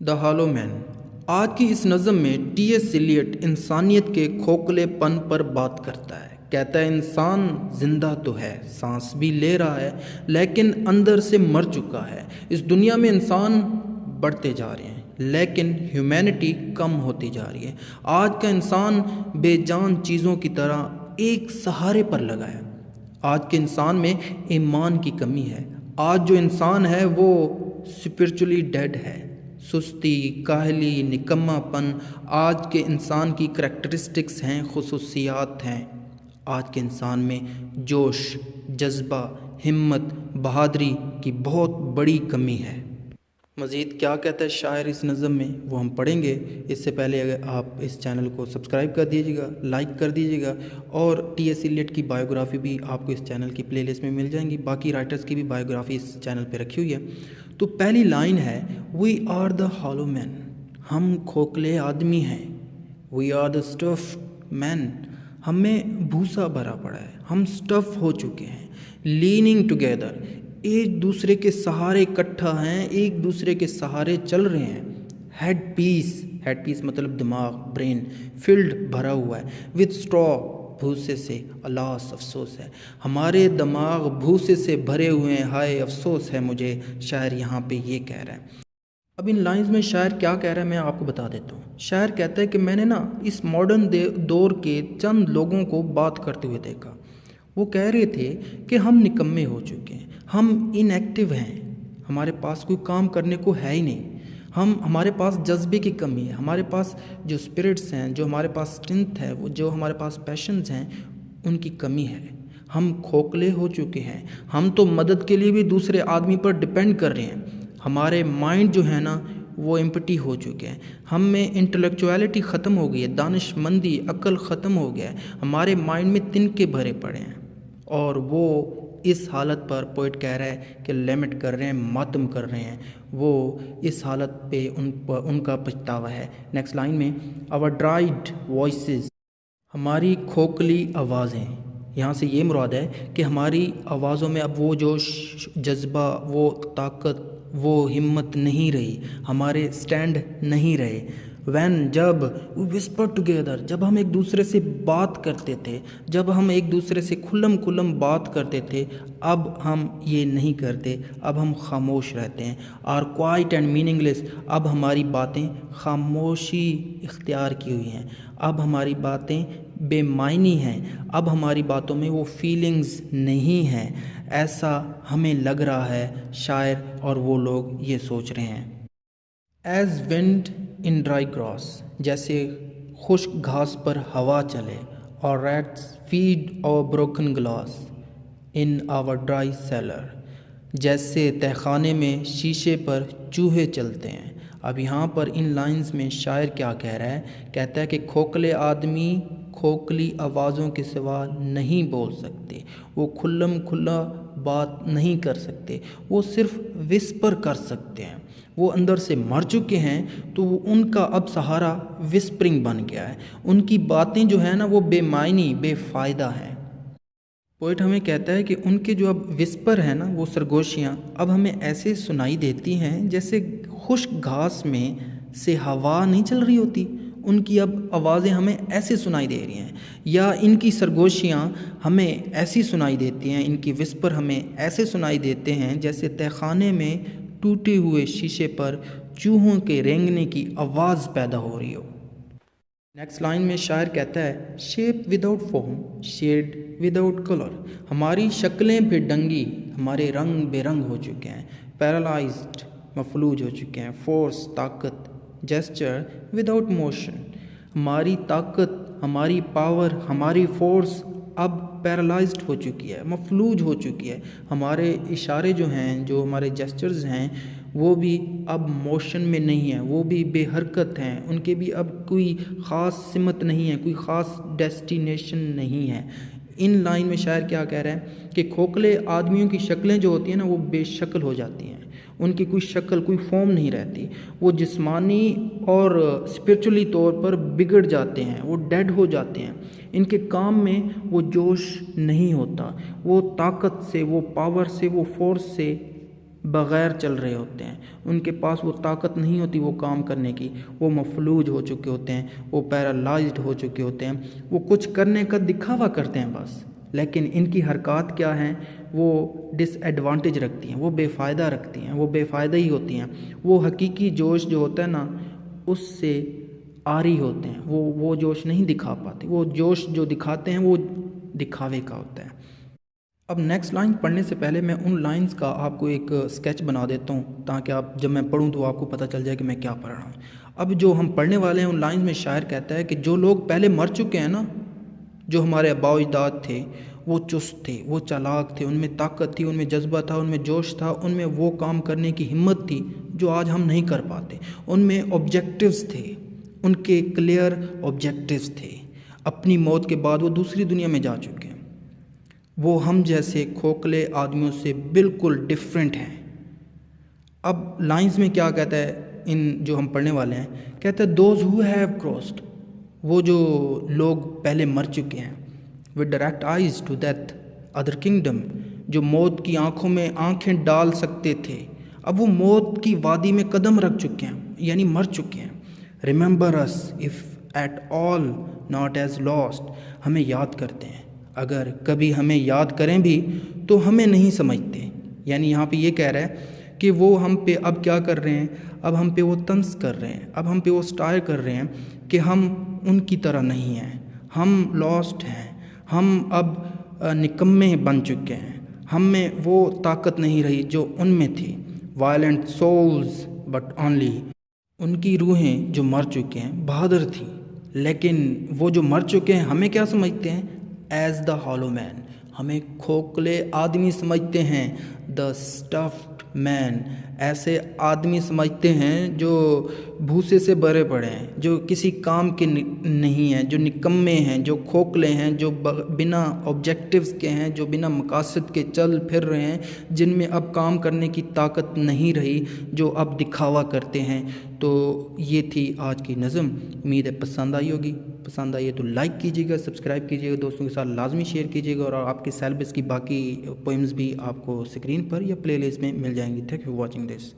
دا ہالو مین۔ آج کی اس نظم میں ٹی ایس ایلیٹ انسانیت کے کھوکھلے پن پر بات کرتا ہے۔ کہتا ہے انسان زندہ تو ہے، سانس بھی لے رہا ہے، لیکن اندر سے مر چکا ہے۔ اس دنیا میں انسان بڑھتے جا رہے ہیں لیکن ہیومینٹی کم ہوتی جا رہی ہے۔ آج کا انسان بے جان چیزوں کی طرح ایک سہارے پر لگا ہے۔ آج کے انسان میں ایمان کی کمی ہے۔ آج جو انسان ہے وہ اسپرچولی ڈیڈ ہے۔ سستی، کاہلی، نکما پن آج کے انسان کی کریکٹرسٹکس ہیں، خصوصیات ہیں۔ آج کے انسان میں جوش، جذبہ، ہمت، بہادری کی بہت بڑی کمی ہے۔ مزید کیا کہتا ہے شاعر اس نظم میں وہ ہم پڑھیں گے۔ اس سے پہلے اگر آپ اس چینل کو سبسکرائب کر دیجیے گا، لائک کر دیجیے گا، اور ٹی ایس ایلیٹ کی بائیوگرافی بھی آپ کو اس چینل کی پلے لسٹ میں مل جائیں گی۔ باقی رائٹرز کی بھی بائیوگرافی اس چینل پہ رکھی ہوئی ہے۔ تو پہلی لائن ہے وی آر دا ہالو مین، ہم کھوکھلے آدمی ہیں۔ وی آر دا اسٹف مین، ہمیں بھوسا بھرا پڑا ہے، ہم اسٹف ہو چکے ہیں۔ لیننگ ٹوگیدر، ایک دوسرے کے سہارے اکٹھا ہیں، ایک دوسرے کے سہارے چل رہے ہیں۔ ہیڈ پیس مطلب دماغ، برین، فلڈ بھرا ہوا ہے، وتھ اسٹرا، بھوسے سے، الاس افسوس ہے، ہمارے دماغ بھوسے سے بھرے ہوئے ہیں، ہائے افسوس ہے مجھے، شاعر یہاں پہ یہ کہہ رہا ہے۔ اب ان لائنز میں شاعر کیا کہہ رہا ہے میں آپ کو بتا دیتا ہوں۔ شاعر کہتا ہے کہ میں نے اس ماڈرن دور کے چند لوگوں کو بات کرتے ہوئے دیکھا۔ وہ کہہ رہے تھے کہ ہم نکمے ہو چکے ہیں، ہم ان ایکٹیو ہیں، ہمارے پاس کوئی کام کرنے کو ہے ہی نہیں، ہمارے پاس جذبے کی کمی ہے، ہمارے پاس جو اسپرٹس ہیں، جو ہمارے پاس اسٹرینتھ ہے، وہ جو ہمارے پاس پیشنز ہیں، ان کی کمی ہے۔ ہم کھوکھلے ہو چکے ہیں، ہم تو مدد کے لیے بھی دوسرے آدمی پر ڈپینڈ کر رہے ہیں۔ ہمارے مائنڈ جو ہے وہ امپٹی ہو چکے ہیں، ہم میں انٹلیکچویلٹی ختم ہو گئی ہے، دانش مندی، عقل ختم ہو گیا ہے، ہمارے مائنڈ میں تنکے بھرے پڑے ہیں۔ اور وہ اس حالت پر پوئٹ کہہ رہا ہے کہ لیمٹ کر رہے ہیں، ماتم کر رہے ہیں، وہ اس حالت پہ ان کا پچھتاوا ہے۔ نیکسٹ لائن میں our dried voices، ہماری کھوکھلی آوازیں، یہاں سے یہ مراد ہے کہ ہماری آوازوں میں اب وہ جو جذبہ، وہ طاقت، وہ ہمت نہیں رہی، ہمارے سٹینڈ نہیں رہے۔ when جب we whisper together، جب ہم ایک دوسرے سے بات کرتے تھے، جب ہم ایک دوسرے سے کھلم بات کرتے تھے، اب ہم یہ نہیں کرتے، اب ہم خاموش رہتے ہیں۔ are quiet and meaningless، اب ہماری باتیں خاموشی اختیار کی ہوئی ہیں، اب ہماری باتیں بے معنی ہیں، اب ہماری باتوں میں وہ فیلنگز نہیں ہیں، ایسا ہمیں لگ رہا ہے۔ شاعر اور وہ لوگ یہ سوچ رہے ہیں۔ ایز ونڈ ان ڈرائی گراس، جیسے خشک گھاس پر ہوا چلے، اور ریٹس فیڈ اور بروکن گلاس ان آور ڈرائی سیلر، جیسے تہخانے میں شیشے پر چوہے چلتے ہیں۔ اب یہاں پر ان لائنز میں شاعر کیا کہہ رہا ہے؟ کہتا ہے کہ کھوکھلے آدمی کھوکھلی آوازوں کے سوا نہیں بول سکتے، وہ کھلا بات نہیں کر سکتے، وہ صرف وسپر کر سکتے ہیں۔ وہ اندر سے مر چکے ہیں تو ان کا اب سہارا وسپرنگ بن گیا ہے، ان کی باتیں جو ہیں وہ بے معنی، بے فائدہ ہیں۔ پوئٹ ہمیں کہتا ہے کہ ان کے جو اب وسپر ہیں وہ سرگوشیاں اب ہمیں ایسے سنائی دیتی ہیں جیسے خشک گھاس میں سے ہوا نہیں چل رہی ہوتی، ان کی اب آوازیں ہمیں ایسے سنائی دے رہی ہیں، یا ان کی سرگوشیاں ہمیں ایسی سنائی دیتی ہیں، ان کی وسپر ہمیں ایسے سنائی دیتے ہیں جیسے تہخانے میں ٹوٹے ہوئے شیشے پر چوہوں کے رینگنے کی آواز پیدا ہو رہی ہو۔ نیکسٹ لائن میں شاعر کہتا ہے shape without form, shade without colour, ہماری شکلیں بے ڈنگی، ہمارے رنگ بے رنگ ہو چکے ہیں، پیرالائزڈ، مفلوج ہو چکے ہیں، فورس، طاقت، جیسچر وداؤٹ موشن، ہماری طاقت، ہماری پاور، ہماری فورس اب پیرالائزڈ ہو چکی ہے، مفلوج ہو چکی ہے، ہمارے اشارے جو ہیں، جو ہمارے جیسچرز ہیں، وہ بھی اب موشن میں نہیں ہیں، وہ بھی بے حرکت ہیں، ان کے بھی اب کوئی خاص سمت نہیں ہے، کوئی خاص ڈیسٹینیشن نہیں ہے۔ ان لائن میں شاعر کیا کہہ رہا ہے کہ کھوکھلے آدمیوں کی شکلیں جو ہوتی ہیں وہ بے شکل ہو جاتی ہیں، ان کی کوئی شکل، کوئی فارم نہیں رہتی، وہ جسمانی اور اسپرچولی طور پر بگڑ جاتے ہیں، وہ ڈیڈ ہو جاتے ہیں، ان کے کام میں وہ جوش نہیں ہوتا، وہ طاقت سے، وہ پاور سے، وہ فورس سے بغیر چل رہے ہوتے ہیں، ان کے پاس وہ طاقت نہیں ہوتی وہ کام کرنے کی، وہ مفلوج ہو چکے ہوتے ہیں، وہ پیرالائزڈ ہو چکے ہوتے ہیں، وہ کچھ کرنے کا دکھاوا کرتے ہیں بس، لیکن ان کی حرکات کیا ہیں، وہ ڈس ایڈوانٹیج رکھتی ہیں، وہ بے فائدہ رکھتی ہیں، وہ بے فائدہ ہی ہوتی ہیں، وہ حقیقی جوش جو ہوتا ہے نا اس سے عاری ہوتے ہیں، وہ جوش نہیں دکھا پاتے، وہ جوش جو دکھاتے ہیں وہ دکھاوے کا ہوتا ہے۔ اب نیکسٹ لائن پڑھنے سے پہلے میں ان لائنز کا آپ کو ایک سکیچ بنا دیتا ہوں تاکہ آپ جب میں پڑھوں تو آپ کو پتہ چل جائے کہ میں کیا پڑھ رہا ہوں۔ اب جو ہم پڑھنے والے ہیں ان لائنز میں شاعر کہتا ہے کہ جو لوگ پہلے مر چکے ہیں نا، جو ہمارے آباء و اجداد تھے، وہ چست تھے، وہ چالاک تھے، ان میں طاقت تھی، ان میں جذبہ تھا، ان میں جوش تھا، ان میں وہ کام کرنے کی ہمت تھی جو آج ہم نہیں کر پاتے، ان میں آبجیکٹیوز تھے، ان کے کلیئر آبجیکٹیوز تھے، اپنی موت کے بعد وہ دوسری دنیا میں جا چکے ہیں، وہ ہم جیسے کھوکھلے آدمیوں سے بالکل ڈیفرنٹ ہیں۔ اب لائنز میں کیا کہتا ہے ان جو ہم پڑھنے والے ہیں، کہتا ہے دوز ہو ہیو کراسڈ، وہ جو لوگ پہلے مر چکے ہیں، with direct eyes to death other kingdom, جو موت کی آنکھوں میں آنکھیں ڈال سکتے تھے، اب وہ موت کی وادی میں قدم رکھ چکے ہیں، یعنی مر چکے ہیں۔ Remember us if at all not as lost, ہمیں یاد کرتے ہیں، اگر کبھی ہمیں یاد کریں بھی تو ہمیں نہیں سمجھتے، یعنی یہاں پہ یہ کہہ رہا ہے کہ وہ ہم پہ اب کیا کر رہے ہیں، اب ہم پہ وہ طنز کر رہے ہیں، اب ہم پہ وہ سٹائر کر رہے ہیں کہ ہم ان کی طرح نہیں ہیں، ہم لاسٹ ہیں، ہم اب نکمے بن چکے ہیں، ہم میں وہ طاقت نہیں رہی جو ان میں تھی۔ وائلنٹ سولز بٹ اونلی، ان کی روحیں جو مر چکے ہیں بہادر تھیں، لیکن وہ جو مر چکے ہیں ہمیں کیا سمجھتے ہیں، ایز دا ہالو مین، ہمیں کھوکھلے آدمی سمجھتے ہیں، دا اسٹفڈ مین، ایسے آدمی سمجھتے ہیں جو بھوسے سے بھرے پڑے ہیں، جو کسی کام کے نہیں ہیں، جو نکمے ہیں، جو کھوکھلے ہیں، جو بنا آبجیکٹیوز کے ہیں، جو بنا مقاصد کے چل پھر رہے ہیں، جن میں اب کام کرنے کی طاقت نہیں رہی، جو اب دکھاوا کرتے ہیں۔ تو یہ تھی آج کی نظم، امید ہے پسند آئی ہوگی، پسند آئی ہے تو لائک کیجیے گا، سبسکرائب کیجیے گا، دوستوں کے ساتھ لازمی شیئر کیجیے گا، اور آپ کے سیلیبس کی باقی پوئمز بھی آپ کو اسکرین پر یا پلے لسٹ میں مل جائیں گی۔ Thank you for watching this.